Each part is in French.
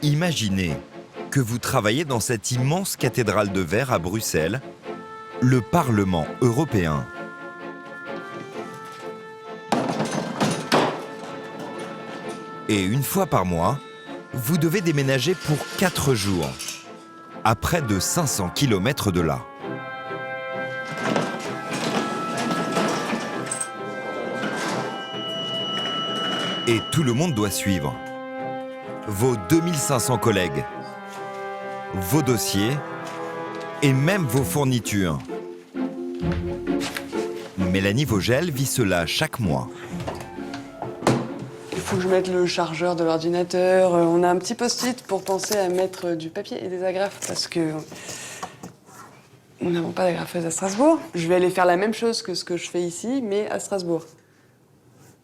Imaginez que vous travaillez dans cette immense cathédrale de verre à Bruxelles, le Parlement européen. Et une fois par mois, vous devez déménager pour 4 jours, à près de 500 km de là. Et tout le monde doit suivre. Vos 2500 collègues, vos dossiers et même vos fournitures. Mélanie Vogel vit cela chaque mois. Il faut que je mette le chargeur de l'ordinateur. On a un petit post-it pour penser à mettre du papier et des agrafes parce que nous n'avons pas d'agrafeuse à Strasbourg. Je vais aller faire la même chose que ce que je fais ici, mais à Strasbourg.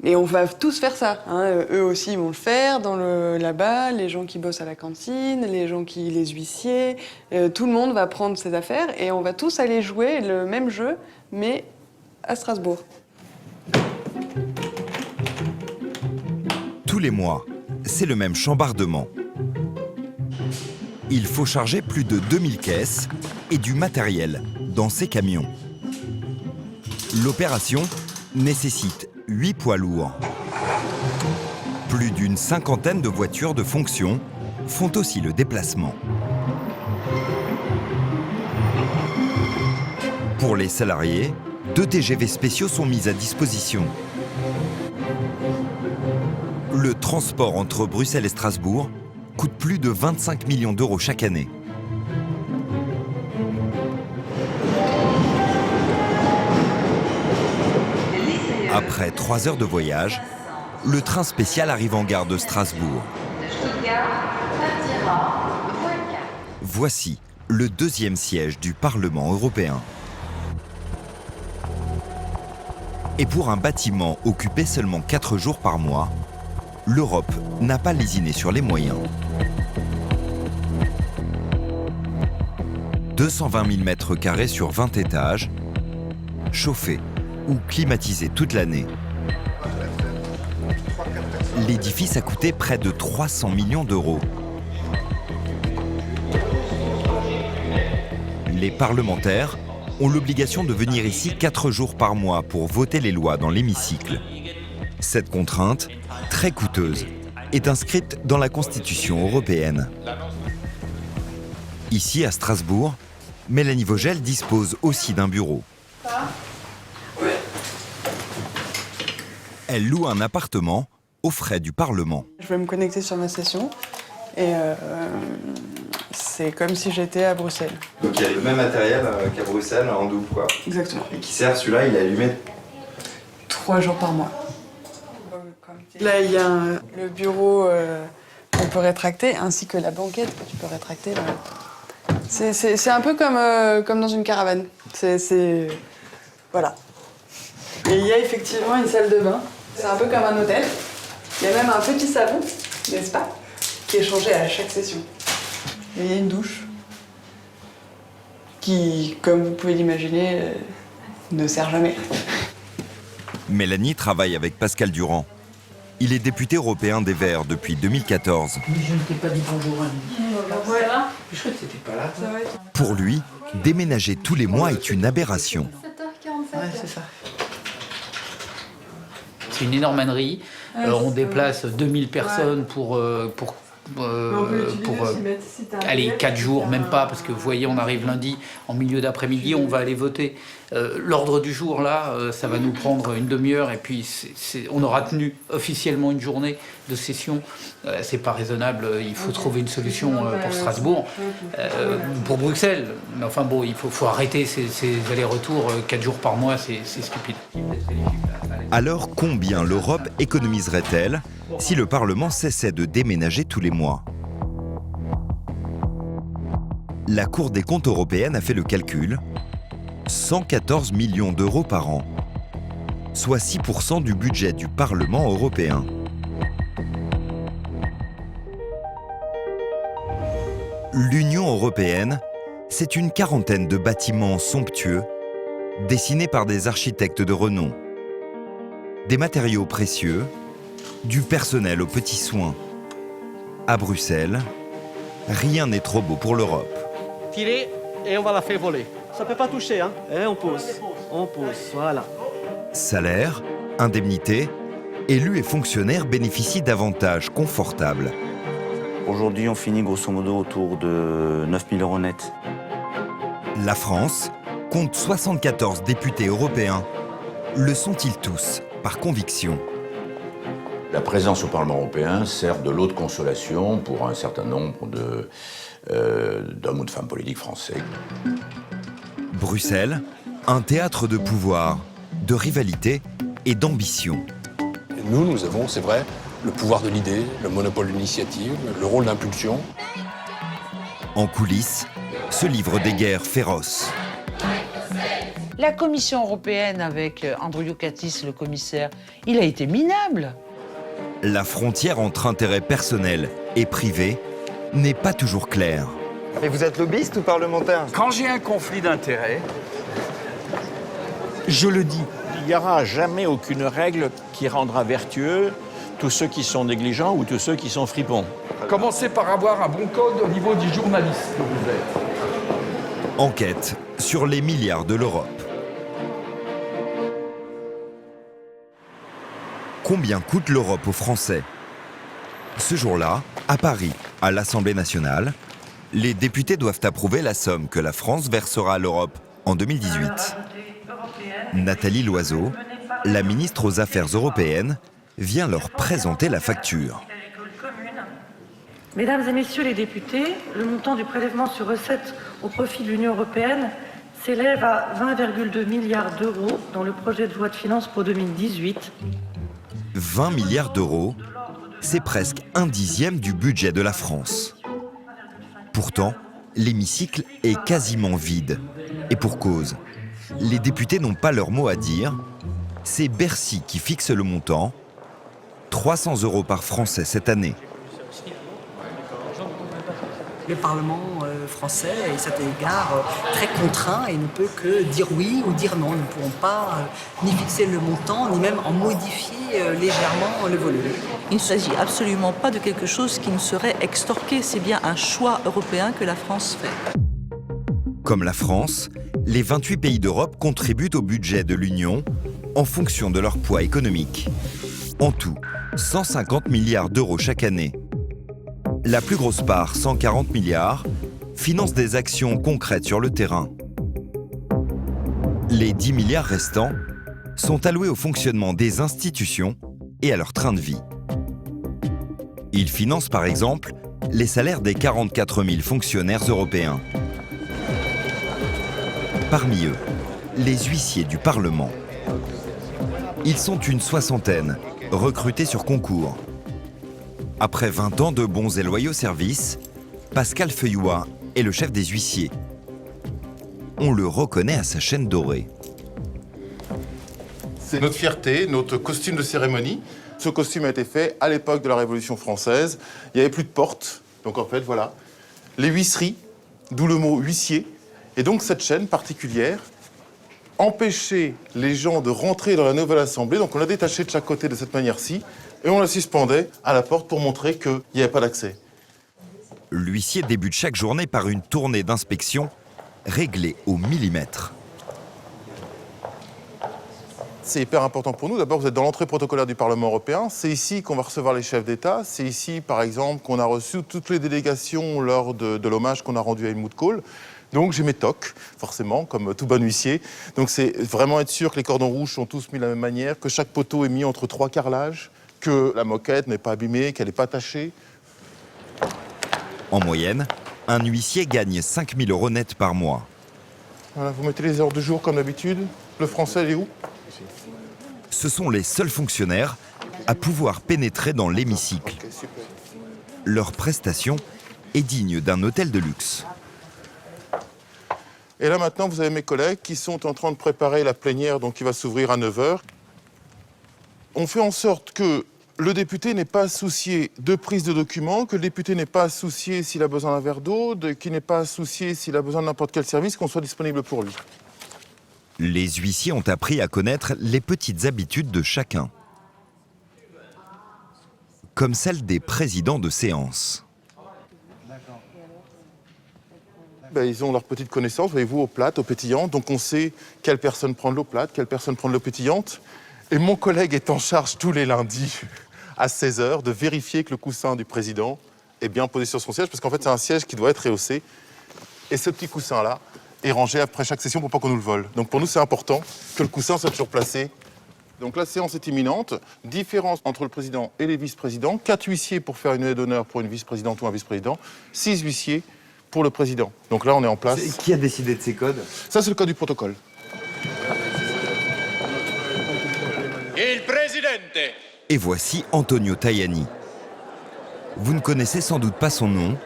Et on va tous faire ça. Hein. Eux aussi vont le faire là-bas, les gens qui bossent à la cantine, les huissiers. Tout le monde va prendre ses affaires et on va tous aller jouer le même jeu, mais à Strasbourg. Tous les mois, c'est le même chambardement. Il faut charger plus de 2000 caisses et du matériel dans ces camions. L'opération nécessite 8 poids lourds. Plus d'une 50aine de voitures de fonction font aussi le déplacement. Pour les salariés, 2 TGV spéciaux sont mis à disposition. Le transport entre Bruxelles et Strasbourg coûte plus de 25 millions d'euros chaque année. Après 3 heures de voyage, le train spécial arrive en gare de Strasbourg. Voici le 2e siège du Parlement européen. Et pour un bâtiment occupé seulement 4 jours par mois, l'Europe n'a pas lésiné sur les moyens. 220 000 mètres carrés sur 20 étages, chauffés ou climatisés toute l'année. L'édifice a coûté près de 300 millions d'euros. Les parlementaires ont l'obligation de venir ici 4 jours par mois pour voter les lois dans l'hémicycle. Cette contrainte, très coûteuse, est inscrite dans la Constitution européenne. Ici, à Strasbourg, Mélanie Vogel dispose aussi d'un bureau. Elle loue un appartement aux frais du Parlement. Je vais me connecter sur ma session et c'est comme si j'étais à Bruxelles. Donc il y a le même matériel qu'à Bruxelles en double quoi. Exactement. Et qui sert, celui-là, il est allumé 3 jours par mois. Là, il y a le bureau qu'on peut rétracter, ainsi que la banquette que tu peux rétracter. C'est un peu comme dans une caravane. Voilà. Et il y a effectivement une salle de bain. C'est un peu comme un hôtel. Il y a même un petit salon, n'est-ce pas, qui est changé à chaque session. Et il y a une douche qui, comme vous pouvez l'imaginer, ne sert jamais. Mélanie travaille avec Pascal Durand. Il est député européen des Verts depuis 2014. Mais je ne t'ai pas dit bonjour à lui. Ouais. Je crois que t'étais pas là. Ça va être... Pour lui, déménager tous les mois est une aberration. Ouais, c'est ça. C'est une énorme ânerie. On déplace 2000 personnes pour aller 4 jours, même pas, parce que vous voyez, on arrive lundi, en milieu d'après-midi, on va aller voter. L'ordre du jour, là, ça va nous prendre une demi-heure, et puis on aura tenu officiellement une journée de session. C'est pas raisonnable, il faut trouver une solution pour Strasbourg, pour Bruxelles. Mais enfin bon, il faut arrêter ces allers-retours 4 jours par mois, c'est stupide. Alors combien l'Europe économiserait-elle si le Parlement cessait de déménager tous les mois? La Cour des comptes européenne a fait le calcul. 114 millions d'euros par an, soit 6% du budget du Parlement européen. L'Union européenne, c'est une quarantaine de bâtiments somptueux, dessinés par des architectes de renom. Des matériaux précieux, du personnel aux petits soins. À Bruxelles, rien n'est trop beau pour l'Europe. Tirer et on va la faire voler. Ça peut pas toucher, hein. Et on pousse, voilà. Salaire, indemnité, élus et fonctionnaires bénéficient d'avantages confortables. Aujourd'hui, on finit grosso modo autour de 9 000 € net. La France compte 74 députés européens. Le sont-ils tous, par conviction? La présence au Parlement européen sert de lot de consolation pour un certain nombre d'hommes ou de femmes politiques français. Bruxelles, un théâtre de pouvoir, de rivalité et d'ambition. Nous avons, c'est vrai, le pouvoir de l'idée, le monopole de l'initiative, le rôle d'impulsion. En coulisses, se livrent des guerres féroces. La Commission européenne, avec Andriukaitis, le commissaire, il a été minable. La frontière entre intérêts personnels et privés n'est pas toujours claire. Mais vous êtes lobbyiste ou parlementaire? Quand j'ai un conflit d'intérêts, je le dis. Il n'y aura jamais aucune règle qui rendra vertueux tous ceux qui sont négligents ou tous ceux qui sont fripons. Commencez par avoir un bon code au niveau du journaliste que vous êtes. Enquête sur les milliards de l'Europe. Combien coûte l'Europe aux Français? Ce jour-là, à Paris, à l'Assemblée nationale, les députés doivent approuver la somme que la France versera à l'Europe en 2018. Nathalie Loiseau, la ministre aux Affaires européennes, vient leur présenter la facture. Mesdames et messieurs les députés, le montant du prélèvement sur recettes au profit de l'Union européenne s'élève à 20,2 milliards d'euros dans le projet de loi de finances pour 2018. 20 milliards d'euros, c'est presque un dixième du budget de la France. Pourtant, l'hémicycle est quasiment vide. Et pour cause, les députés n'ont pas leur mot à dire. C'est Bercy qui fixe le montant. 300 € par Français cette année. Le Parlement français est à cet égard très contraint et ne peut que dire oui ou dire non. Nous ne pouvons pas ni fixer le montant, ni même en modifier légèrement le volume. Il ne s'agit absolument pas de quelque chose qui ne serait extorqué. C'est bien un choix européen que la France fait. Comme la France, les 28 pays d'Europe contribuent au budget de l'Union en fonction de leur poids économique. En tout, 150 milliards d'euros chaque année. La plus grosse part, 140 milliards, finance des actions concrètes sur le terrain. Les 10 milliards restants sont alloués au fonctionnement des institutions et à leur train de vie. Ils financent par exemple les salaires des 44 000 fonctionnaires européens. Parmi eux, les huissiers du Parlement. Ils sont une soixantaine, recrutés sur concours. Après 20 ans de bons et loyaux services, Pascal Feuillois est le chef des huissiers. On le reconnaît à sa chaîne dorée. C'est notre fierté, notre costume de cérémonie. Ce costume a été fait à l'époque de la Révolution française. Il n'y avait plus de porte, donc en fait, voilà. Les huisseries, d'où le mot huissier. Et donc cette chaîne particulière empêchait les gens de rentrer dans la nouvelle assemblée. Donc on l'a détachée de chaque côté de cette manière-ci. Et on la suspendait à la porte pour montrer qu'il n'y avait pas d'accès. L'huissier débute chaque journée par une tournée d'inspection réglée au millimètre. C'est hyper important pour nous. D'abord, vous êtes dans l'entrée protocolaire du Parlement européen. C'est ici qu'on va recevoir les chefs d'État. C'est ici, par exemple, qu'on a reçu toutes les délégations lors de l'hommage qu'on a rendu à Helmut Kohl. Donc j'ai mes tocs, forcément, comme tout bon huissier. Donc c'est vraiment être sûr que les cordons rouges sont tous mis de la même manière, que chaque poteau est mis entre 3 carrelages, que la moquette n'est pas abîmée, qu'elle n'est pas tachée. En moyenne, un huissier gagne 5 000 € net par mois. Voilà, vous mettez les heures de jour comme d'habitude. Le français, il est où? Ce sont les seuls fonctionnaires à pouvoir pénétrer dans l'hémicycle. Leur prestation est digne d'un hôtel de luxe. Et là maintenant, vous avez mes collègues qui sont en train de préparer la plénière donc, qui va s'ouvrir à 9 h. On fait en sorte que le député n'est pas soucié de prise de documents, que le député n'est pas soucié s'il a besoin d'un verre d'eau, qu'il n'est pas soucié s'il a besoin de n'importe quel service, qu'on soit disponible pour lui. Les huissiers ont appris à connaître les petites habitudes de chacun. Comme celle des présidents de séance. Ils ont leur petite connaissance, voyez-vous, eau plate, eau pétillante. Donc on sait quelle personne prend de l'eau plate, quelle personne prend de l'eau pétillante. Et mon collègue est en charge tous les lundis à 16h de vérifier que le coussin du président est bien posé sur son siège, parce qu'en fait c'est un siège qui doit être rehaussé. Et ce petit coussin-là est rangé après chaque session pour pas qu'on nous le vole. Donc pour nous c'est important que le coussin soit toujours placé. Donc la séance est imminente. Différence entre le président et les vice-présidents. 4 huissiers pour faire une haie d'honneur pour une vice-présidente ou un vice-président. 6 huissiers pour le président. Donc là, on est en place. Qui a décidé de ces codes? Ça, c'est le code du protocole. Et voici Antonio Tajani. Vous ne connaissez sans doute pas son nom,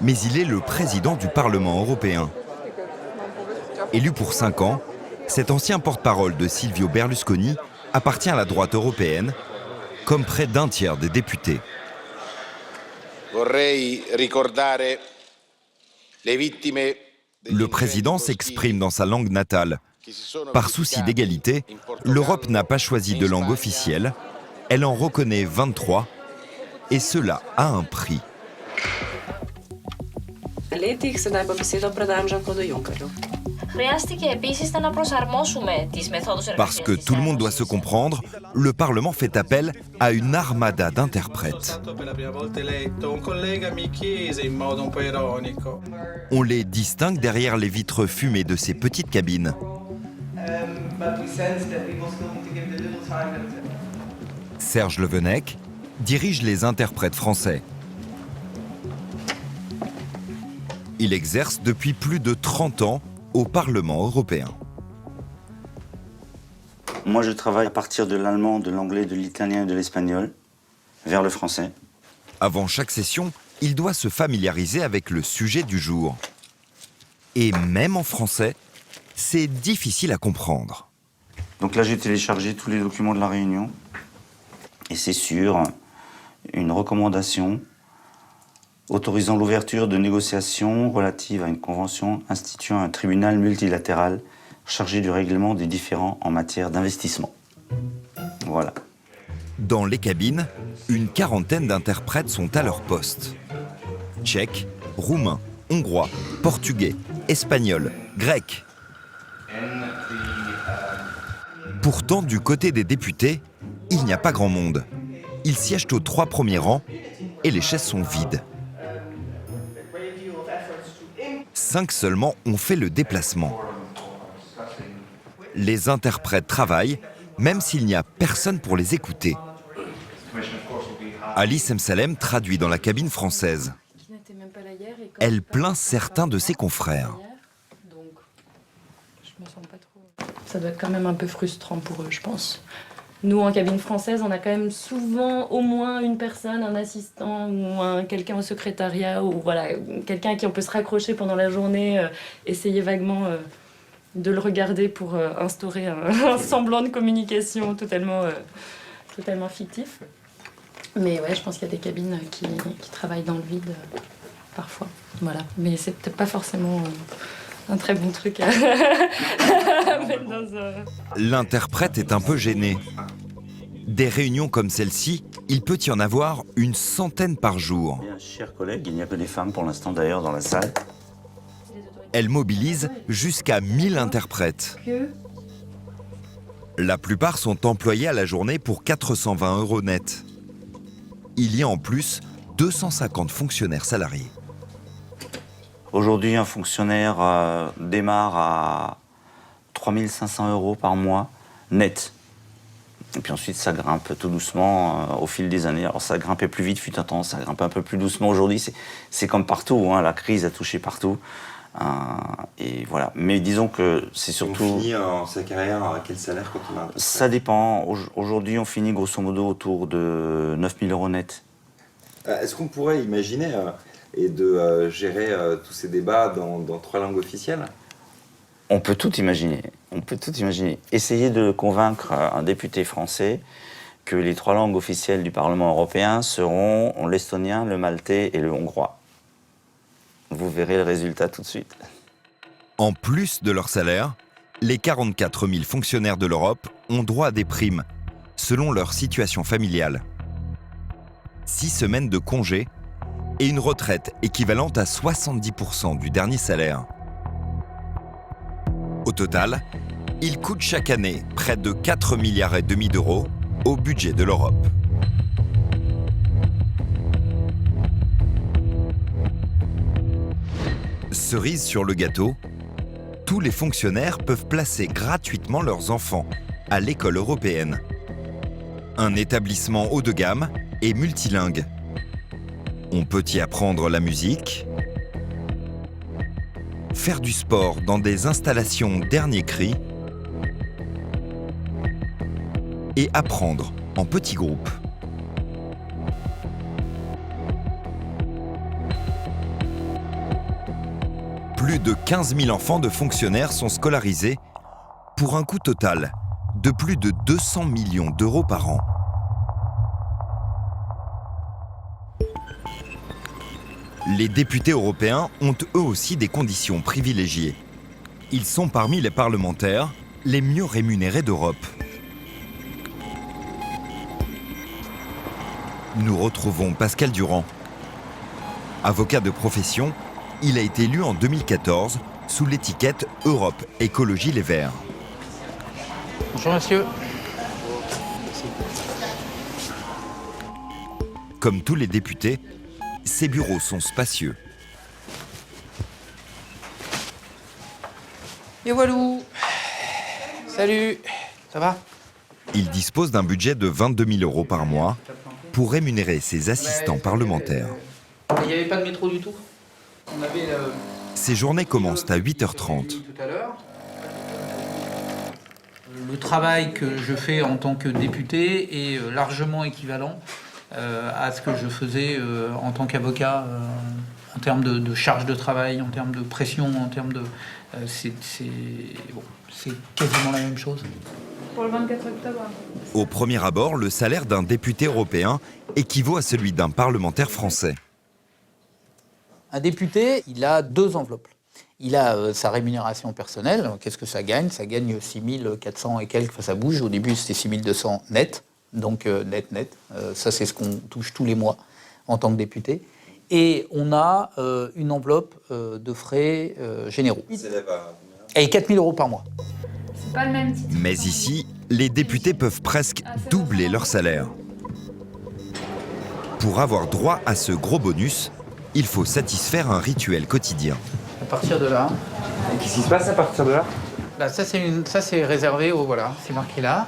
mais il est le président du Parlement européen. Élu pour 5 ans, cet ancien porte-parole de Silvio Berlusconi appartient à la droite européenne, comme près d'un tiers des députés. Le président s'exprime dans sa langue natale. Par souci d'égalité, l'Europe n'a pas choisi de langue officielle. Elle en reconnaît 23, et cela a un prix. Parce que tout le monde doit se comprendre, le Parlement fait appel à une armada d'interprètes. On les distingue derrière les vitres fumées de ces petites cabines. Serge Levenec dirige les interprètes français. Il exerce depuis plus de 30 ans au Parlement européen. Moi, je travaille à partir de l'allemand, de l'anglais, de l'italien et de l'espagnol, vers le français. Avant chaque session, il doit se familiariser avec le sujet du jour. Et même en français, c'est difficile à comprendre. Donc là, j'ai téléchargé tous les documents de la réunion. Et c'est sur une recommandation autorisant l'ouverture de négociations relatives à une convention instituant un tribunal multilatéral chargé du règlement des différends en matière d'investissement. Voilà. Dans les cabines, une quarantaine d'interprètes sont à leur poste. Tchèques, roumains, hongrois, portugais, espagnols, grecs. Pourtant, du côté des députés, il n'y a pas grand monde. Ils siègent aux 3 premiers rangs et les chaises sont vides. 5 seulement ont fait le déplacement. Les interprètes travaillent, même s'il n'y a personne pour les écouter. Alice Msalem traduit dans la cabine française. Elle plaint certains de ses confrères. Ça doit être quand même un peu frustrant pour eux, je pense. Nous, en cabine française, on a quand même souvent au moins une personne, un assistant ou quelqu'un au secrétariat, ou voilà, quelqu'un à qui on peut se raccrocher pendant la journée, essayer vaguement de le regarder pour instaurer un semblant de communication totalement fictif. Mais ouais, je pense qu'il y a des cabines qui travaillent dans le vide parfois. Voilà. Mais c'est peut-être pas forcément un très bon truc à mettre dans un... L'interprète est un peu gêné. Des réunions comme celle-ci, il peut y en avoir une centaine par jour. Bien, chers collègues, il n'y a que des femmes pour l'instant d'ailleurs dans la salle. Elle mobilise jusqu'à 1000 interprètes. La plupart sont employés à la journée pour 420 € net. Il y a en plus 250 fonctionnaires salariés. Aujourd'hui, un fonctionnaire démarre à 3 500 € par mois, net. Et puis ensuite, ça grimpe tout doucement au fil des années. Alors ça grimpait plus vite, fut un temps, ça grimpe un peu plus doucement aujourd'hui. C'est comme partout, hein, la crise a touché partout. Et voilà. Mais disons que c'est surtout... On finit sa carrière à quel salaire quand on a... Ça dépend. Aujourd'hui, on finit grosso modo autour de 9 000 € net. Est-ce qu'on pourrait imaginer et de gérer tous ces débats dans 3 langues officielles? On peut tout imaginer. On peut tout imaginer. Essayez de convaincre un député français que les 3 langues officielles du Parlement européen seront l'estonien, le maltais et le hongrois. Vous verrez le résultat tout de suite. En plus de leur salaire, les 44 000 fonctionnaires de l'Europe ont droit à des primes, selon leur situation familiale. 6 semaines de congé et une retraite équivalente à 70% du dernier salaire. Au total, il coûte chaque année près de 4,5 milliards d'euros au budget de l'Europe. Cerise sur le gâteau, tous les fonctionnaires peuvent placer gratuitement leurs enfants à l'école européenne. Un établissement haut de gamme et multilingue. On peut y apprendre la musique, faire du sport dans des installations dernier cri et apprendre en petits groupes. Plus de 15 000 enfants de fonctionnaires sont scolarisés pour un coût total de plus de 200 millions d'euros par an. Les députés européens ont eux aussi des conditions privilégiées. Ils sont parmi les parlementaires les mieux rémunérés d'Europe. Nous retrouvons Pascal Durand. Avocat de profession, il a été élu en 2014 sous l'étiquette Europe Écologie Les Verts. Bonjour monsieur. Comme tous les députés, ses bureaux sont spacieux. Et voilà. Salut. Ça va? Il dispose d'un budget de 22 000 euros par mois pour rémunérer ses assistants parlementaires. Il n'y avait pas de métro du tout. On avait Ses journées commencent à 8h30. tout à l'heure. Le travail que je fais en tant que député est largement équivalent à ce que je faisais en tant qu'avocat en termes de charge de travail, en termes de pression, en termes de... c'est quasiment la même chose. Pour le 24 octobre. Au premier abord, le salaire d'un député européen équivaut à celui d'un parlementaire français. Un député, il a deux enveloppes. Il a sa rémunération personnelle. Qu'est-ce que ça gagne? Ça gagne 6 400 et quelques, ça bouge. Au début, c'était 6 200 net. Donc net. Ça, c'est ce qu'on touche tous les mois en tant que député. Et on a une enveloppe de frais généraux. Et 4 000 euros par mois. C'est pas le même titre. Mais ici, les députés peuvent presque doubler leur salaire. Pour avoir droit à ce gros bonus, il faut satisfaire un rituel quotidien. À partir de là... Et qu'est-ce qui se passe à partir de là? Là, ça c'est réservé au... Voilà, c'est marqué là.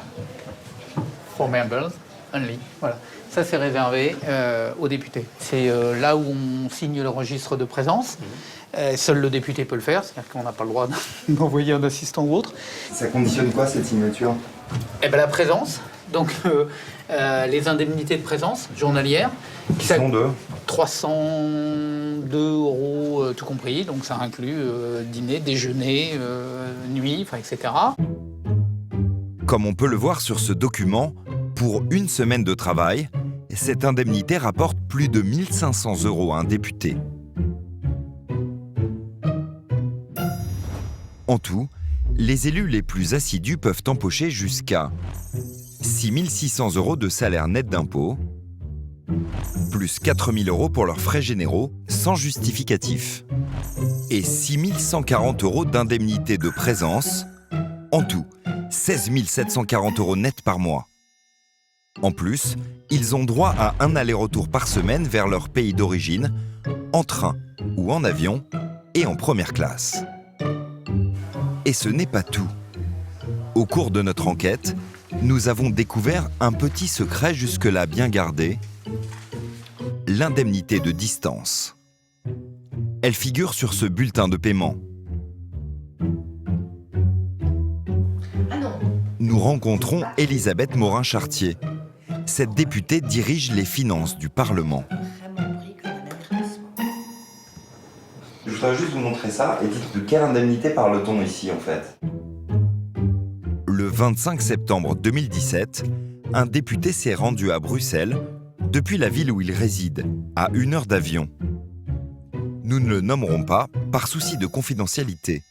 For members only. Voilà. Ça, c'est réservé aux députés. C'est là où on signe le registre de présence. Seul le député peut le faire, c'est-à-dire qu'on n'a pas le droit d'envoyer un assistant ou autre. Ça conditionne quoi, cette signature? Eh ben, la présence, donc les indemnités de présence journalières. Qui sont de 302 euros tout compris, donc ça inclut dîner, déjeuner, nuit, etc. Comme on peut le voir sur ce document, pour une semaine de travail, cette indemnité rapporte plus de 1 500 euros à un député. En tout, les élus les plus assidus peuvent empocher jusqu'à 6 600 euros de salaire net d'impôts, plus 4 000 euros pour leurs frais généraux sans justificatif, et 6 140 euros d'indemnité de présence, en tout 16 740 euros net par mois. En plus, ils ont droit à un aller-retour par semaine vers leur pays d'origine, en train ou en avion, et en première classe. Et ce n'est pas tout. Au cours de notre enquête, nous avons découvert un petit secret jusque-là bien gardé, l'indemnité de distance. Elle figure sur ce bulletin de paiement. Nous rencontrons Elisabeth Morin-Chartier. Cette députée dirige les finances du Parlement. Je voudrais juste vous montrer ça et dites de quelle indemnité parle-t-on ici en fait? Le 25 septembre 2017, un député s'est rendu à Bruxelles, depuis la ville où il réside, à 1 heure d'avion. Nous ne le nommerons pas par souci de confidentialité.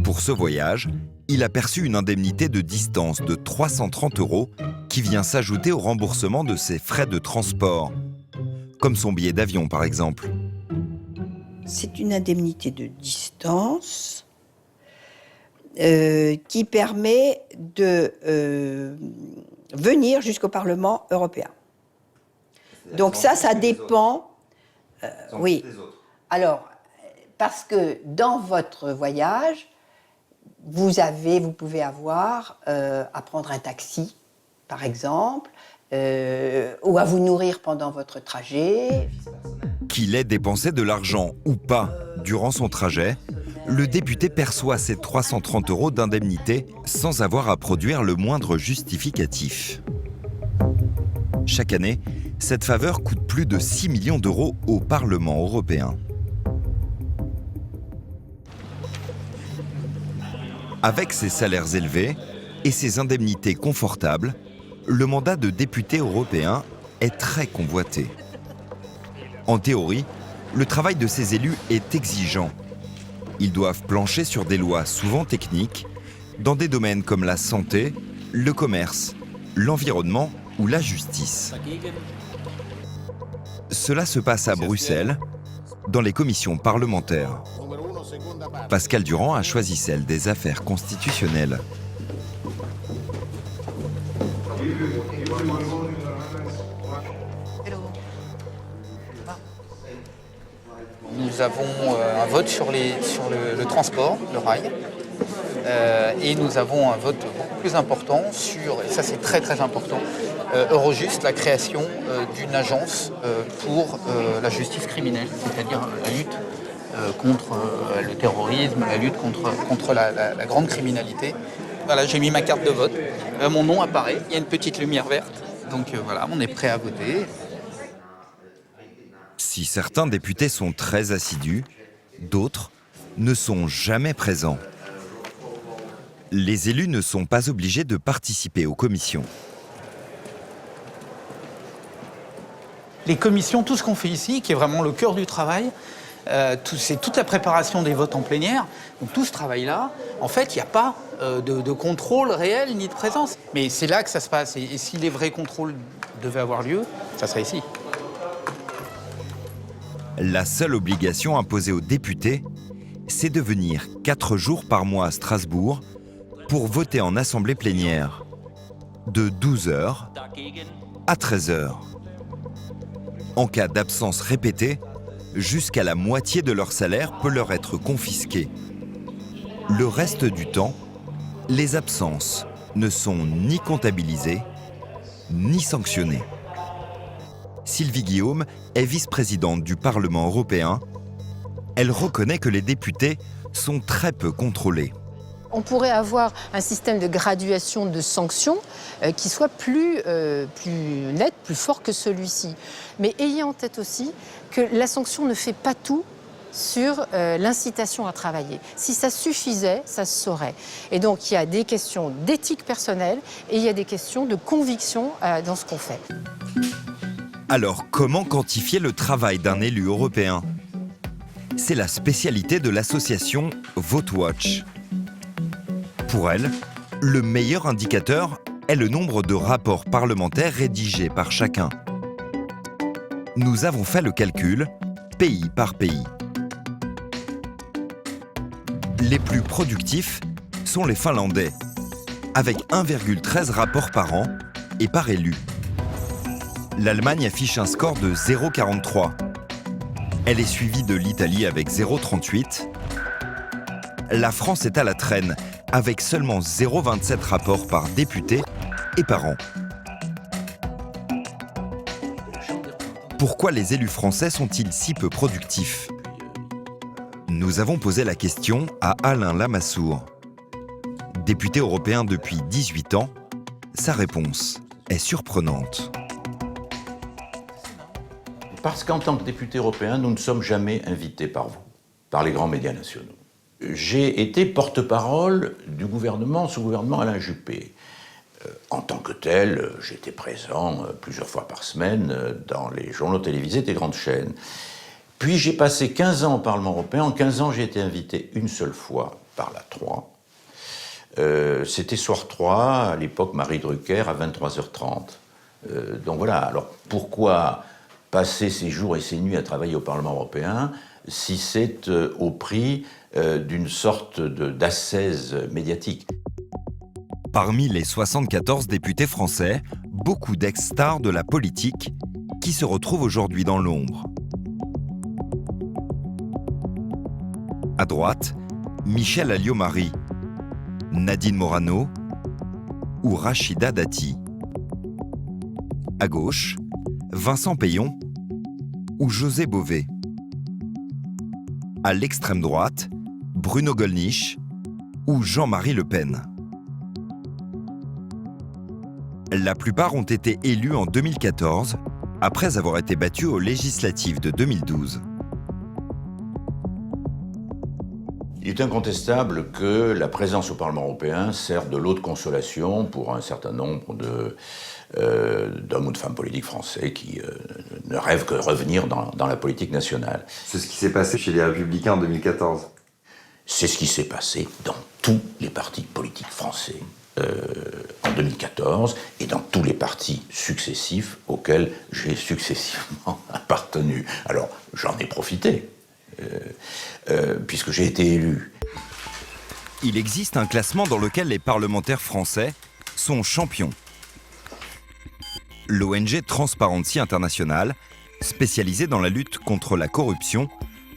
Pour ce voyage, il a perçu une indemnité de distance de 330 euros qui vient s'ajouter au remboursement de ses frais de transport. comme son billet d'avion par exemple. C'est une indemnité de distance qui permet de venir jusqu'au Parlement européen. Donc ça dépend. Oui. Alors, parce que dans votre voyage, vous pouvez avoir à prendre un taxi, par exemple, ou à vous nourrir pendant votre trajet. Qu'il ait dépensé de l'argent ou pas durant son trajet, le député perçoit ses 330 € d'indemnité sans avoir à produire le moindre justificatif. Chaque année, cette faveur coûte plus de 6 millions d'euros au Parlement européen. Avec ses salaires élevés et ses indemnités confortables, le mandat de député européen est très convoité. En théorie, le travail de ces élus est exigeant. Ils doivent plancher sur des lois souvent techniques, dans des domaines comme la santé, le commerce, l'environnement ou la justice. Cela se passe à Bruxelles, dans les commissions parlementaires. Pascal Durand a choisi celle des affaires constitutionnelles. Nous avons un vote sur le transport, le rail, et nous avons un vote beaucoup plus important sur, et ça c'est très très important, Eurojust, la création d'une agence pour la justice criminelle, c'est-à-dire la lutte contre le terrorisme, la lutte contre la grande criminalité. Voilà, j'ai mis ma carte de vote, mon nom apparaît, il y a une petite lumière verte, donc voilà, on est prêt à voter. Si certains députés sont très assidus, d'autres ne sont jamais présents. Les élus ne sont pas obligés de participer aux commissions. Les commissions, tout ce qu'on fait ici, qui est vraiment le cœur du travail, c'est toute la préparation des votes en plénière. Donc tout ce travail-là, en fait, il n'y a pas de contrôle réel ni de présence. Mais c'est là que ça se passe. Et si les vrais contrôles devaient avoir lieu, ça serait ici. La seule obligation imposée aux députés, c'est de venir 4 jours par mois à Strasbourg pour voter en assemblée plénière, de 12h à 13h. En cas d'absence répétée, jusqu'à la moitié de leur salaire peut leur être confisqué. Le reste du temps, les absences ne sont ni comptabilisées, ni sanctionnées. Sylvie Guillaume est vice-présidente du Parlement européen. Elle reconnaît que les députés sont très peu contrôlés. On pourrait avoir un système de graduation de sanctions qui soit plus net, plus fort que celui-ci. Mais ayez en tête aussi que la sanction ne fait pas tout sur l'incitation à travailler. Si ça suffisait, ça se saurait. Et donc il y a des questions d'éthique personnelle et il y a des questions de conviction dans ce qu'on fait. Alors, comment quantifier le travail d'un élu européen ? C'est la spécialité de l'association VoteWatch. Pour elle, le meilleur indicateur est le nombre de rapports parlementaires rédigés par chacun. Nous avons fait le calcul, pays par pays. Les plus productifs sont les Finlandais, avec 1,13 rapports par an et par élu. L'Allemagne affiche un score de 0,43. Elle est suivie de l'Italie avec 0,38. La France est à la traîne, avec seulement 0,27 rapports par député et par an. Pourquoi les élus français sont-ils si peu productifs ? Nous avons posé la question à Alain Lamassoure. Député européen depuis 18 ans, sa réponse est surprenante. Parce qu'en tant que député européen, nous ne sommes jamais invités par vous, par les grands médias nationaux. J'ai été porte-parole du gouvernement sous gouvernement Alain Juppé. En tant que tel, j'étais présent plusieurs fois par semaine dans les journaux télévisés des grandes chaînes. Puis j'ai passé 15 ans au Parlement européen. En 15 ans, j'ai été invité une seule fois par la 3. C'était Soir 3, à l'époque Marie Drucker, à 23h30. Donc voilà, alors pourquoi passer ses jours et ses nuits à travailler au Parlement européen si c'est au prix d'une sorte d'ascèse médiatique. Parmi les 74 députés français, beaucoup d'ex-stars de la politique qui se retrouvent aujourd'hui dans l'ombre. À droite, Michel Alliot-Marie, Nadine Morano ou Rachida Dati. À gauche, Vincent Peillon ou José Bové. À l'extrême droite, Bruno Gollnisch ou Jean-Marie Le Pen. La plupart ont été élus en 2014, après avoir été battus aux législatives de 2012. Il est incontestable que la présence au Parlement européen sert de lot de consolation pour un certain nombre d'hommes ou de femmes politiques français qui ne rêvent que de revenir dans la politique nationale. C'est ce qui s'est passé chez les Républicains en 2014. C'est ce qui s'est passé dans tous les partis politiques français en 2014 et dans tous les partis successifs auxquels j'ai successivement appartenu. Alors, j'en ai profité. Puisque j'ai été élu. Il existe un classement dans lequel les parlementaires français sont champions. L'ONG Transparency International, spécialisée dans la lutte contre la corruption,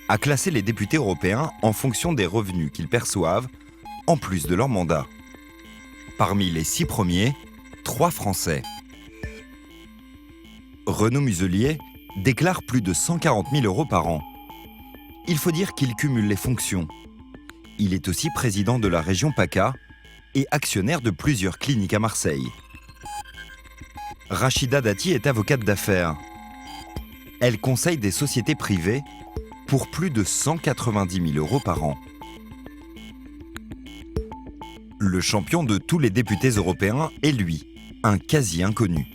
a classé les députés européens en fonction des revenus qu'ils perçoivent, en plus de leur mandat. Parmi les 6 premiers, 3 Français. Renaud Muselier déclare plus de 140 000 € par an. Il faut dire qu'il cumule les fonctions. Il est aussi président de la région PACA et actionnaire de plusieurs cliniques à Marseille. Rachida Dati est avocate d'affaires. Elle conseille des sociétés privées pour plus de 190 000 € par an. Le champion de tous les députés européens est lui, un quasi-inconnu.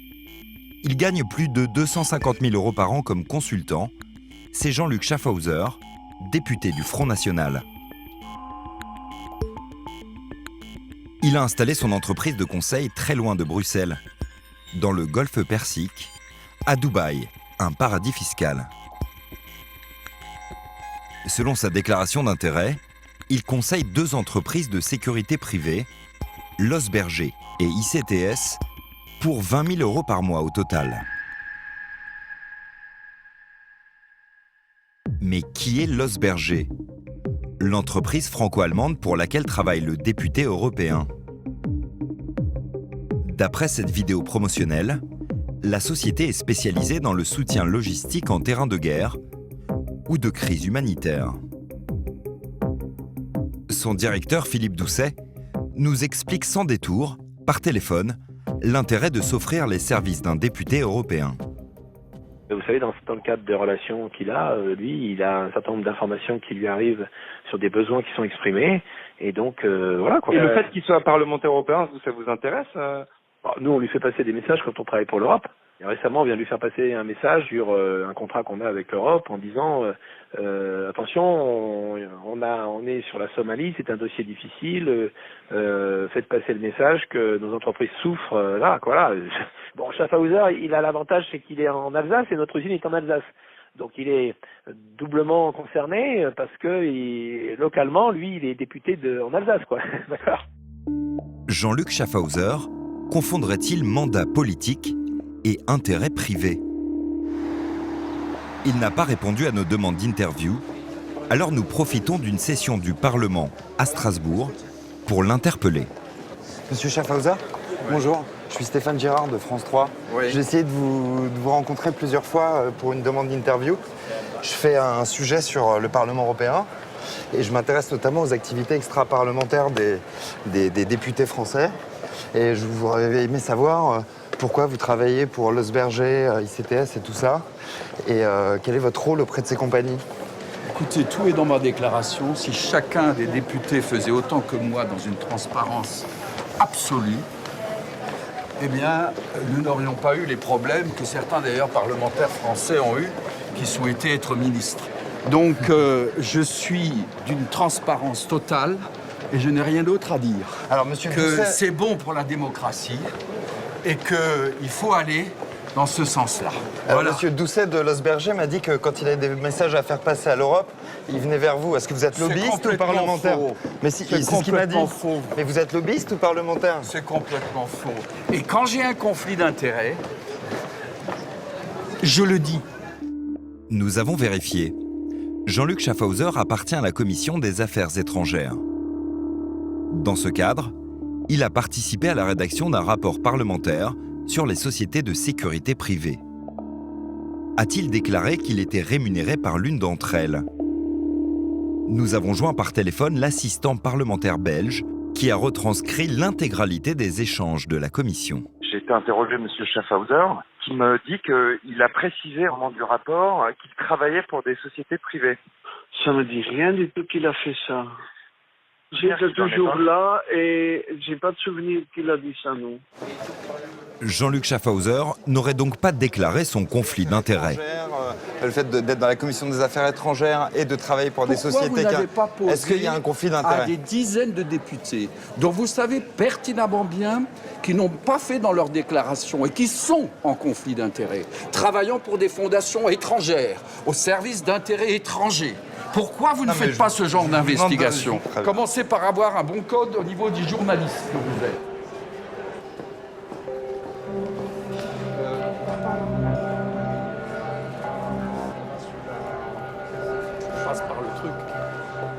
Il gagne plus de 250 000 € par an comme consultant. C'est Jean-Luc Schaffhauser, député du Front National. Il a installé son entreprise de conseil très loin de Bruxelles, dans le Golfe Persique, à Dubaï, un paradis fiscal. Selon sa déclaration d'intérêt, il conseille 2 entreprises de sécurité privée, Losberger et ICTS, pour 20 000 € par mois au total. Mais qui est Losberger, l'entreprise franco-allemande pour laquelle travaille le député européen? D'après cette vidéo promotionnelle, la société est spécialisée dans le soutien logistique en terrain de guerre ou de crise humanitaire. Son directeur, Philippe Doucet, nous explique sans détour, par téléphone, l'intérêt de s'offrir les services d'un député européen. Vous savez, dans le cadre des relations qu'il a, lui, il a un certain nombre d'informations qui lui arrivent sur des besoins qui sont exprimés. Et donc, voilà. Quoi. Et le fait qu'il soit parlementaire européen, ça vous intéresse Nous, on lui fait passer des messages quand on travaille pour l'Europe. Et récemment, on vient de lui faire passer un message sur un contrat qu'on a avec l'Europe en disant attention, on est sur la Somalie, c'est un dossier difficile, faites passer le message que nos entreprises souffrent là, voilà. Bon, Schaffhauser, il a l'avantage, c'est qu'il est en Alsace et notre usine est en Alsace. Donc il est doublement concerné parce que localement, lui, il est député en Alsace, quoi. D'accord. Jean-Luc Schaffhauser confondrait-il mandat politique et intérêt privé? Il n'a pas répondu à nos demandes d'interview, alors nous profitons d'une session du Parlement à Strasbourg pour l'interpeller. Monsieur Schaffhauser, bonjour, je suis Stéphane Girard de France 3. Oui. J'ai essayé de vous rencontrer plusieurs fois pour une demande d'interview. Je fais un sujet sur le Parlement européen et je m'intéresse notamment aux activités extra-parlementaires des députés français. Et je voudrais aimer savoir pourquoi vous travaillez pour Losberger, ICTS et tout ça, et quel est votre rôle auprès de ces compagnies? Écoutez, tout est dans ma déclaration. Si chacun des députés faisait autant que moi dans une transparence absolue, eh bien, nous n'aurions pas eu les problèmes que certains d'ailleurs parlementaires français ont eu, qui souhaitaient être ministres. Donc, je suis d'une transparence totale et je n'ai rien d'autre à dire. Alors, monsieur que c'est bon pour la démocratie et qu'il faut aller dans ce sens-là. Voilà. Monsieur Doucet de Los Bergers m'a dit que quand il avait des messages à faire passer à l'Europe, il venait vers vous. Est-ce que vous êtes lobbyiste ou parlementaire? Mais si, c'est ce qu'il m'a dit. Faux. Mais vous êtes lobbyiste ou parlementaire? C'est complètement faux. Et quand j'ai un conflit d'intérêts, je le dis. Nous avons vérifié. Jean-Luc Schaffhauser appartient à la Commission des Affaires étrangères. Dans ce cadre, il a participé à la rédaction d'un rapport parlementaire sur les sociétés de sécurité privée. A-t-il déclaré qu'il était rémunéré par l'une d'entre elles? Nous avons joint par téléphone l'assistant parlementaire belge qui a retranscrit l'intégralité des échanges de la commission. J'ai été interrogé M. Schaffhauser, qui me dit qu'il a précisé au moment du rapport qu'il travaillait pour des sociétés privées. Ça me dit rien du tout qu'il a fait ça. J'étais toujours là et j'ai pas de souvenir qu'il a dit ça, non. Jean-Luc Schaffhauser n'aurait donc pas déclaré son conflit d'intérêts. Le fait d'être dans la Commission des Affaires étrangères et de travailler pour des sociétés... Pourquoi vous n'avez pas posé Est-ce qu'il y a un conflit d'intérêts à des dizaines de députés dont vous savez pertinemment bien qu'ils n'ont pas fait dans leur déclaration et qui sont en conflit d'intérêts, travaillant pour des fondations étrangères, au service d'intérêts étrangers? Pourquoi vous ne faites pas ce genre d'investigation? Commencez par avoir un bon code au niveau du journaliste que vous êtes.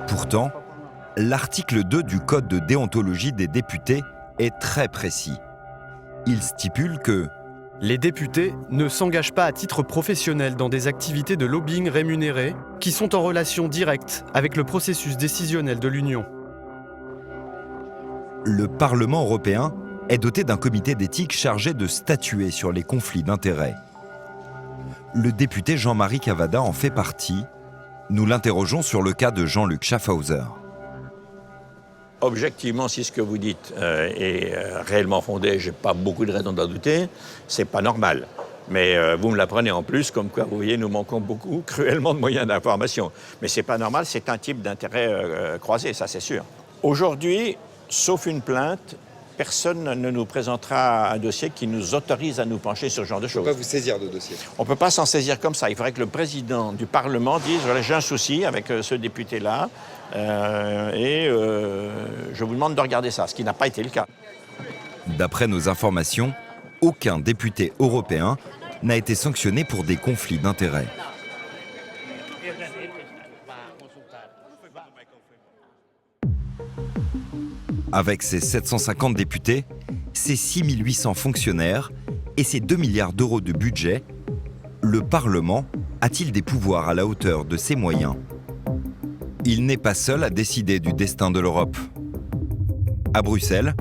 Pourtant, l'article 2 du Code de déontologie des députés est très précis. Il stipule que les députés ne s'engagent pas à titre professionnel dans des activités de lobbying rémunérées qui sont en relation directe avec le processus décisionnel de l'Union. Le Parlement européen est doté d'un comité d'éthique chargé de statuer sur les conflits d'intérêts. Le député Jean-Marie Cavada en fait partie. Nous l'interrogeons sur le cas de Jean-Luc Schaffhauser. Objectivement, si ce que vous dites est réellement fondé, je n'ai pas beaucoup de raisons d'en douter, c'est pas normal. Mais vous me l'apprenez en plus, comme quoi, vous voyez, nous manquons beaucoup, cruellement, de moyens d'information. Mais c'est pas normal, c'est un type d'intérêt croisé, ça c'est sûr. Aujourd'hui, sauf une plainte, personne ne nous présentera un dossier qui nous autorise à nous pencher sur ce genre de choses. On ne peut pas vous saisir de dossier. On ne peut pas s'en saisir comme ça. Il faudrait que le président du Parlement dise voilà, j'ai un souci avec ce député-là et je vous demande de regarder ça, ce qui n'a pas été le cas. D'après nos informations, aucun député européen n'a été sanctionné pour des conflits d'intérêts. Avec ses 750 députés, ses 6800 fonctionnaires et ses 2 milliards d'euros de budget, le Parlement a-t-il des pouvoirs à la hauteur de ses moyens? Il n'est pas seul à décider du destin de l'Europe. À Bruxelles,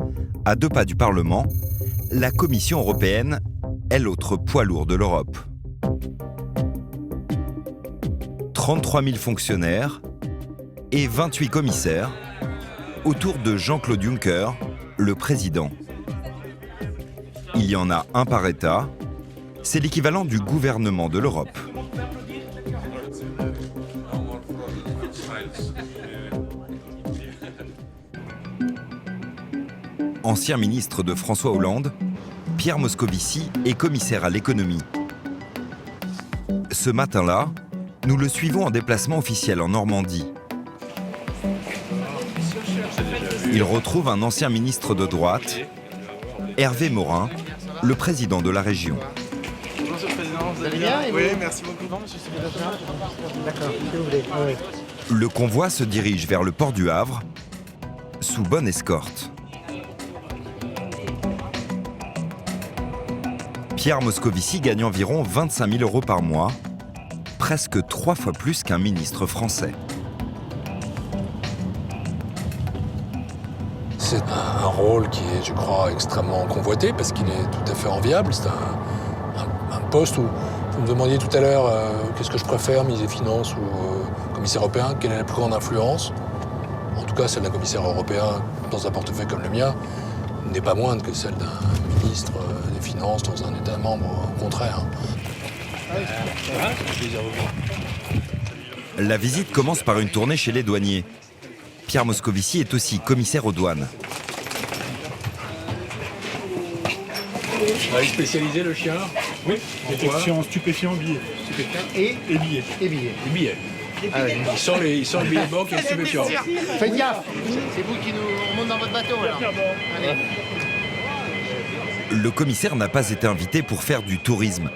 à 2 pas du Parlement, la Commission européenne est l'autre poids lourd de l'Europe. 33 000 fonctionnaires et 28 commissaires autour de Jean-Claude Juncker, le président. Il y en a un par État, c'est l'équivalent du gouvernement de l'Europe. Ancien ministre de François Hollande, Pierre Moscovici est commissaire à l'économie. Ce matin-là, nous le suivons en déplacement officiel en Normandie. Il retrouve un ancien ministre de droite, Hervé Morin, le président de la région. Bonjour, Monsieur le Président, vous allez bien? Oui, merci beaucoup. Non, monsieur D'accord, si vous voulez. Oui. Le convoi se dirige vers le port du Havre, sous bonne escorte. Pierre Moscovici gagne environ 25 000 € par mois, presque 3 fois plus qu'un ministre français. C'est un rôle qui est, je crois, extrêmement convoité parce qu'il est tout à fait enviable. C'est un poste où vous me demandiez tout à l'heure qu'est-ce que je préfère, ministre des Finances ou commissaire européen, quelle est la plus grande influence. En tout cas, celle d'un commissaire européen dans un portefeuille comme le mien n'est pas moindre que celle d'un ministre des Finances dans un État membre, au contraire. La visite commence par une tournée chez les douaniers. Pierre Moscovici est aussi commissaire aux douanes. Spécialisé le chien? Oui, détection stupéfiants, billets. Stupéfiants et billets. Et billets. Et billets. Ah oui. Il sort le billet de banque et le stupéfiant. Faites gaffe, c'est vous qui nous monte dans votre bateau alors. Allez. Le commissaire n'a pas été invité pour faire du tourisme.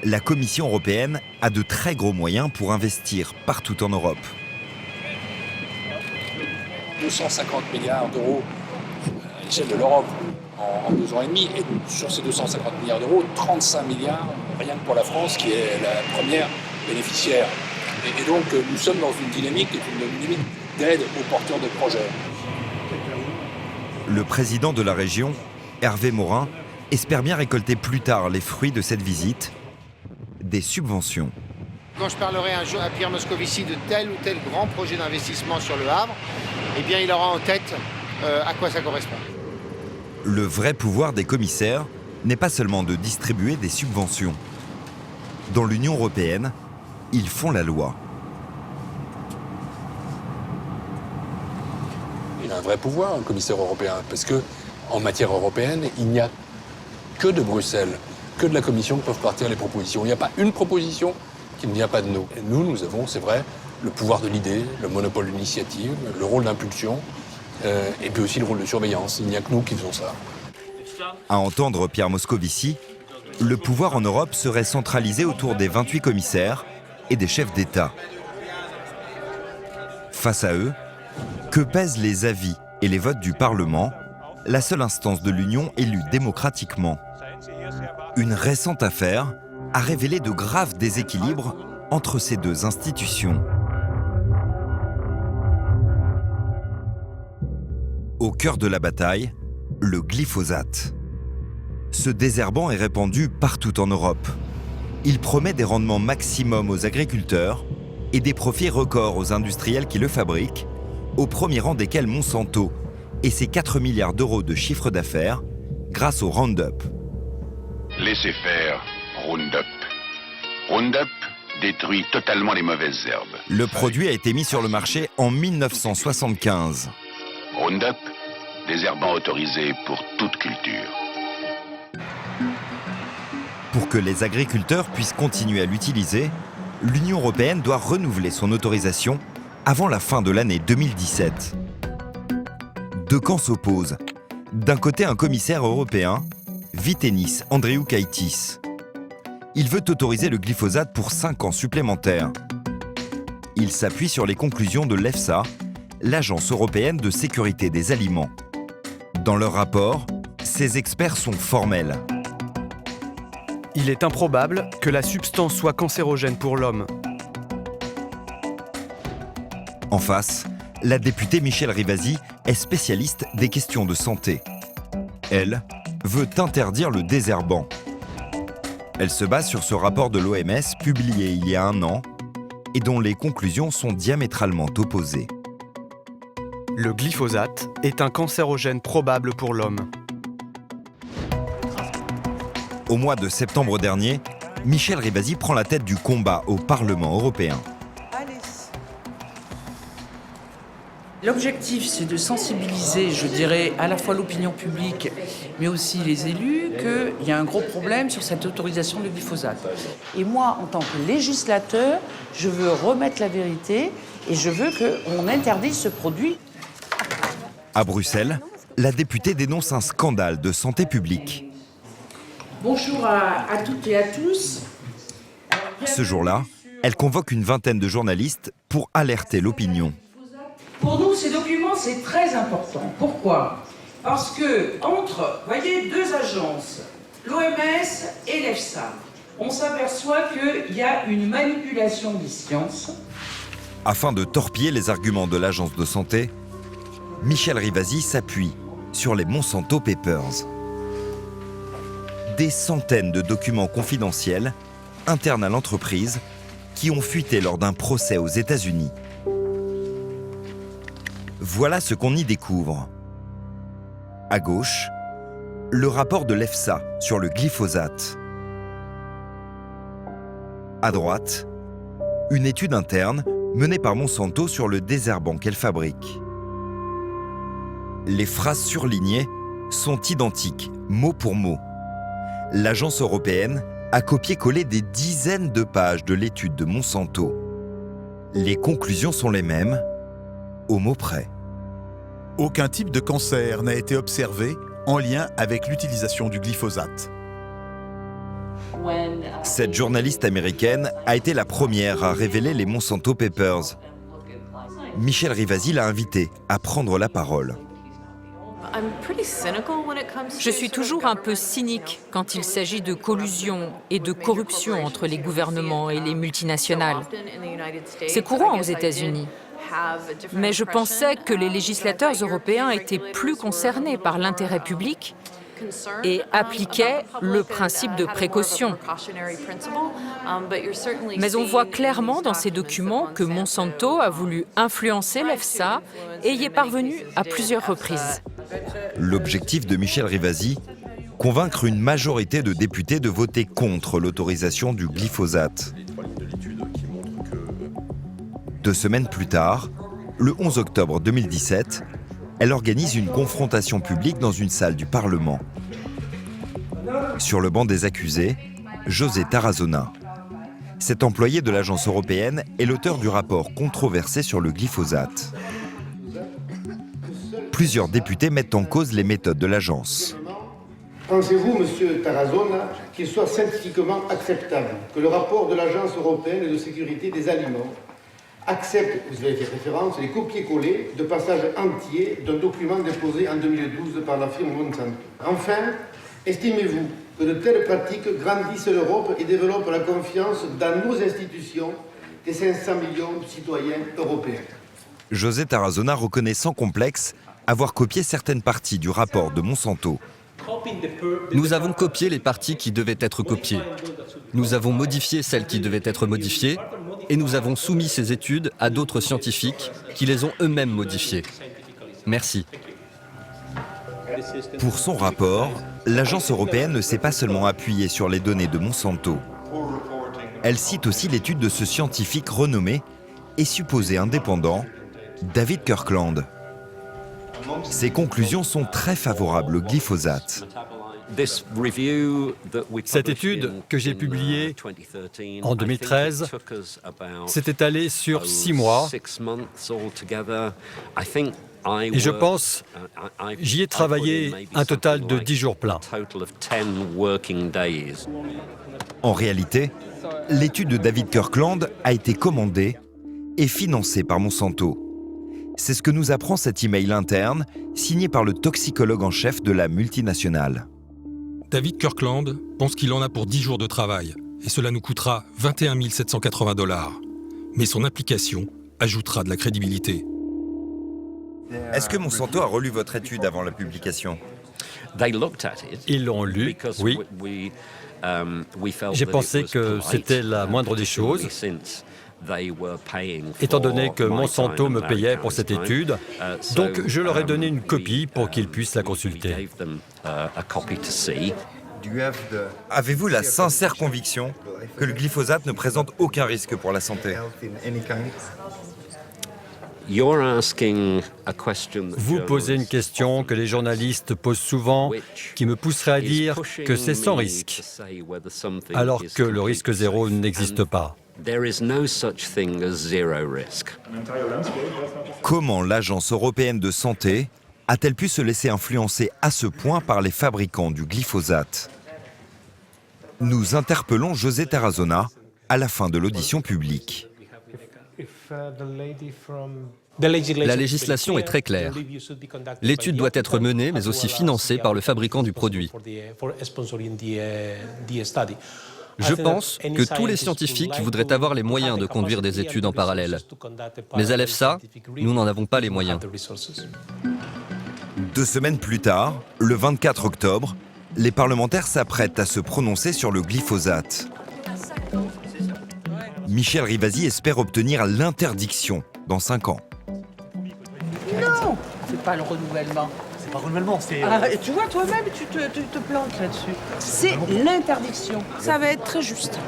La Commission européenne a de très gros moyens pour investir partout en Europe. 250 milliards d'euros à l'échelle de l'Europe en 2 ans et demi. Et sur ces 250 milliards d'euros, 35 milliards rien que pour la France, qui est la première bénéficiaire. Et donc, nous sommes dans une dynamique qui est une dynamique d'aide aux porteurs de projets. Le président de la région, Hervé Morin, espère bien récolter plus tard les fruits de cette visite, des subventions. Quand je parlerai un jour à Pierre Moscovici de tel ou tel grand projet d'investissement sur le Havre, eh bien, il aura en tête à quoi ça correspond. Le vrai pouvoir des commissaires n'est pas seulement de distribuer des subventions. Dans l'Union européenne, ils font la loi. Il a un vrai pouvoir, un commissaire européen, parce que en matière européenne, il n'y a que de Bruxelles, que de la Commission que peuvent partir les propositions. Il n'y a pas une proposition qui ne vient pas de nous. Et nous avons, c'est vrai, le pouvoir de l'idée, le monopole de l'initiative, le rôle d'impulsion, et puis aussi le rôle de surveillance. Il n'y a que nous qui faisons ça. À entendre Pierre Moscovici, le pouvoir en Europe serait centralisé autour des 28 commissaires et des chefs d'État. Face à eux, que pèsent les avis et les votes du Parlement, la seule instance de l'Union élue démocratiquement. Une récente affaire a révélé de graves déséquilibres entre ces deux institutions. Au cœur de la bataille, le glyphosate. Ce désherbant est répandu partout en Europe. Il promet des rendements maximum aux agriculteurs et des profits records aux industriels qui le fabriquent, au premier rang desquels Monsanto et ses 4 milliards d'euros de chiffre d'affaires grâce au Roundup. Laissez faire Roundup. Roundup détruit totalement les mauvaises herbes. Le produit a été mis sur le marché en 1975. Roundup, désherbant autorisé pour toute culture. Pour que les agriculteurs puissent continuer à l'utiliser, l'Union européenne doit renouveler son autorisation avant la fin de l'année 2017. Deux camps s'opposent. D'un côté, un commissaire européen, Vytenis Andriukaitis. Il veut autoriser le glyphosate pour 5 ans supplémentaires. Il s'appuie sur les conclusions de l'EFSA, l'Agence européenne de sécurité des aliments. Dans leur rapport, ces experts sont formels. Il est improbable que la substance soit cancérogène pour l'homme. En face, la députée Michèle Rivasi est spécialiste des questions de santé. Elle veut interdire le désherbant. Elle se base sur ce rapport de l'OMS publié il y a 1 an et dont les conclusions sont diamétralement opposées. Le glyphosate est un cancérogène probable pour l'homme. Au mois de septembre dernier, Michèle Rivasi prend la tête du combat au Parlement européen. L'objectif, c'est de sensibiliser, je dirais, à la fois l'opinion publique, mais aussi les élus, qu'il y a un gros problème sur cette autorisation du glyphosate. Et moi, en tant que législateur, je veux remettre la vérité et je veux qu'on interdise ce produit. À Bruxelles, la députée dénonce un scandale de santé publique. Bonjour à toutes et à tous. Ce jour-là, elle convoque une vingtaine de journalistes pour alerter l'opinion. Pour nous, ces documents, c'est très important. Pourquoi ? Parce que entre, voyez, 2 agences, l'OMS et l'EFSA, on s'aperçoit qu'il y a une manipulation des sciences. Afin de torpiller les arguments de l'agence de santé, Michèle Rivasi s'appuie sur les Monsanto Papers. Des centaines de documents confidentiels internes à l'entreprise qui ont fuité lors d'un procès aux États-Unis. Voilà ce qu'on y découvre. À gauche, le rapport de l'EFSA sur le glyphosate. À droite, une étude interne menée par Monsanto sur le désherbant qu'elle fabrique. Les phrases surlignées sont identiques, mot pour mot. L'agence européenne a copié-collé des dizaines de pages de l'étude de Monsanto. Les conclusions sont les mêmes, au mot près. Aucun type de cancer n'a été observé en lien avec l'utilisation du glyphosate. Cette journaliste américaine a été la première à révéler les Monsanto Papers. Michel Rivasi l'a invitée à prendre la parole. Je suis toujours un peu cynique quand il s'agit de collusion et de corruption entre les gouvernements et les multinationales. C'est courant aux États-Unis. Mais je pensais que les législateurs européens étaient plus concernés par l'intérêt public et appliquaient le principe de précaution. Mais on voit clairement dans ces documents que Monsanto a voulu influencer l'EFSA et y est parvenu à plusieurs reprises. L'objectif de Michel Rivasi, convaincre une majorité de députés de voter contre l'autorisation du glyphosate. 2 semaines plus tard, le 11 octobre 2017, elle organise une confrontation publique dans une salle du Parlement. Sur le banc des accusés, José Tarazona. Cet employé de l'agence européenne est l'auteur du rapport controversé sur le glyphosate. Plusieurs députés mettent en cause les méthodes de l'agence. Pensez-vous, monsieur Tarazona, qu'il soit scientifiquement acceptable que le rapport de l'Agence européenne de sécurité des aliments accepte, vous avez fait référence, les copier-coller de passages entiers d'un document déposé en 2012 par la firme Monsanto? Enfin, estimez-vous que de telles pratiques grandissent l'Europe et développent la confiance dans nos institutions des 500 millions de citoyens européens? José Tarazona reconnaît sans complexe avoir copié certaines parties du rapport de Monsanto. Nous avons copié les parties qui devaient être copiées. Nous avons modifié celles qui devaient être modifiées et nous avons soumis ces études à d'autres scientifiques qui les ont eux-mêmes modifiées. Merci. Pour son rapport, l'agence européenne ne s'est pas seulement appuyée sur les données de Monsanto. Elle cite aussi l'étude de ce scientifique renommé et supposé indépendant, David Kirkland. Ses conclusions sont très favorables au glyphosate. Cette étude que j'ai publiée en 2013 s'est étalée sur 6 mois et je pense j'y ai travaillé un total de 10 jours pleins. En réalité, l'étude de David Kirkland a été commandée et financée par Monsanto. C'est ce que nous apprend cet email interne signé par le toxicologue en chef de la multinationale. David Kirkland pense qu'il en a pour 10 jours de travail et cela nous coûtera 21 780 $. Mais son application ajoutera de la crédibilité. Est-ce que Monsanto a relu votre étude avant la publication? Ils l'ont lu, oui. J'ai pensé que c'était la moindre des choses. Étant donné que Monsanto me payait pour cette étude, donc je leur ai donné une copie pour qu'ils puissent la consulter. Avez-vous la sincère conviction que le glyphosate ne présente aucun risque pour la santé? Vous posez une question que les journalistes posent souvent, qui me pousserait à dire que c'est sans risque, alors que le risque zéro n'existe pas. Comment l'Agence européenne de santé a-t-elle pu se laisser influencer à ce point par les fabricants du glyphosate? Nous interpellons José Tarazona à la fin de l'audition publique. La législation est très claire. L'étude doit être menée, mais aussi financée par le fabricant du produit. Je pense que tous les scientifiques voudraient avoir les moyens de conduire des études en parallèle. Mais à l'EFSA, nous n'en avons pas les moyens. 2 semaines plus tard, le 24 octobre, les parlementaires s'apprêtent à se prononcer sur le glyphosate. Michel Rivasi espère obtenir l'interdiction dans 5 ans. Non, c'est pas le renouvellement. C'est pas le renouvellement, c'est... Et tu vois, toi-même, tu te plantes là-dessus. C'est l'interdiction. Ça va être très juste.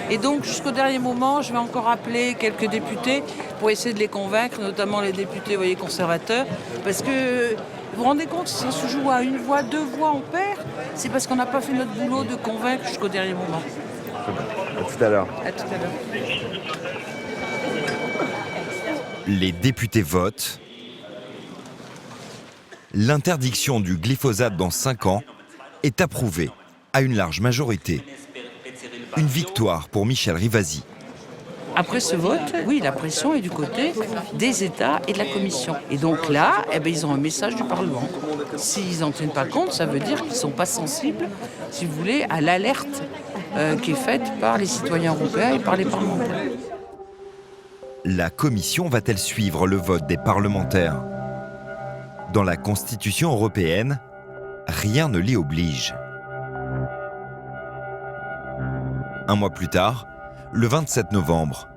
Et donc, jusqu'au dernier moment, je vais encore appeler quelques députés pour essayer de les convaincre, notamment les députés, vous voyez, conservateurs, parce que vous vous rendez compte, ça se joue à 1 voix, 2 voix, on perd. C'est parce qu'on n'a pas fait notre boulot de convaincre jusqu'au dernier moment. À tout à l'heure. À tout à l'heure. Les députés votent. L'interdiction du glyphosate dans 5 ans est approuvée à une large majorité. Une victoire pour Michel Rivasi. Après ce vote, oui, la pression est du côté des États et de la Commission. Et donc là, ils ont un message du Parlement. S'ils n'en tiennent pas compte, ça veut dire qu'ils ne sont pas sensibles, si vous voulez, à l'alerte qui est faite par les citoyens européens et par les parlementaires. La Commission va-t-elle suivre le vote des parlementaires ? Dans la Constitution européenne, rien ne l'y oblige. Un mois plus tard, le 27 novembre,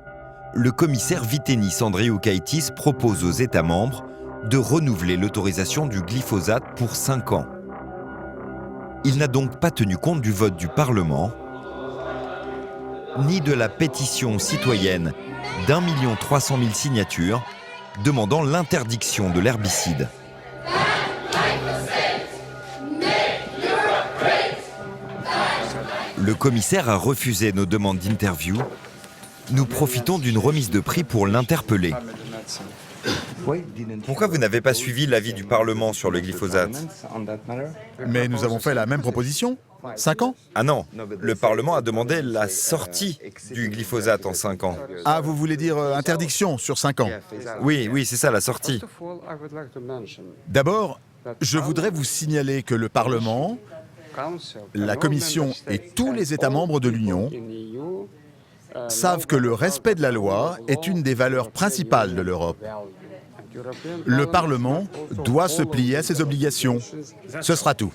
le commissaire Vytenis Andriukaitis propose aux États membres de renouveler l'autorisation du glyphosate pour 5 ans. Il n'a donc pas tenu compte du vote du Parlement, ni de la pétition citoyenne d'1 300 000 signatures demandant l'interdiction de l'herbicide. Le commissaire a refusé nos demandes d'interview. Nous profitons d'une remise de prix pour l'interpeller. Pourquoi vous n'avez pas suivi l'avis du Parlement sur le glyphosate ? Mais nous avons fait la même proposition. 5 ans ? Ah non, le Parlement a demandé la sortie du glyphosate en 5 ans. Ah, vous voulez dire interdiction sur 5 ans ? Oui, c'est ça, la sortie. D'abord, je voudrais vous signaler que le Parlement, la Commission et tous les États membres de l'Union savent que le respect de la loi est une des valeurs principales de l'Europe. Le Parlement doit se plier à ses obligations. Ce sera tout.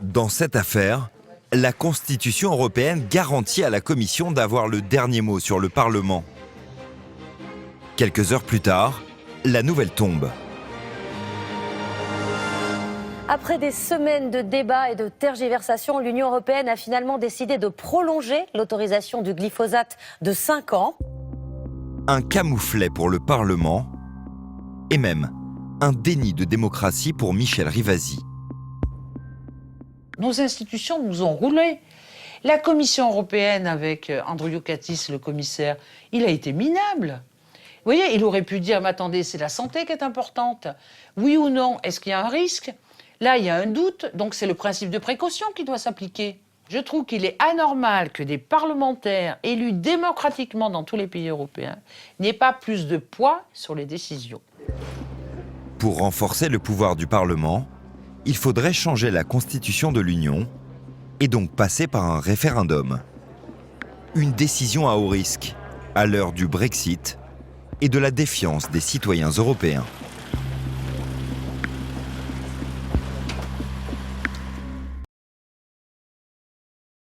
Dans cette affaire, la Constitution européenne garantit à la Commission d'avoir le dernier mot sur le Parlement. Quelques heures plus tard, la nouvelle tombe. Après des semaines de débats et de tergiversations, l'Union européenne a finalement décidé de prolonger l'autorisation du glyphosate de 5 ans. Un camouflet pour le Parlement et même un déni de démocratie pour Michel Rivasi. Nos institutions nous ont roulé. La Commission européenne avec Andriukaitis, le commissaire, il a été minable. Vous voyez, il aurait pu dire, mais attendez, c'est la santé qui est importante. Oui ou non, est-ce qu'il y a un risque ? Là, il y a un doute, donc c'est le principe de précaution qui doit s'appliquer. Je trouve qu'il est anormal que des parlementaires élus démocratiquement dans tous les pays européens n'aient pas plus de poids sur les décisions. Pour renforcer le pouvoir du Parlement, il faudrait changer la Constitution de l'Union et donc passer par un référendum. Une décision à haut risque, à l'heure du Brexit et de la défiance des citoyens européens.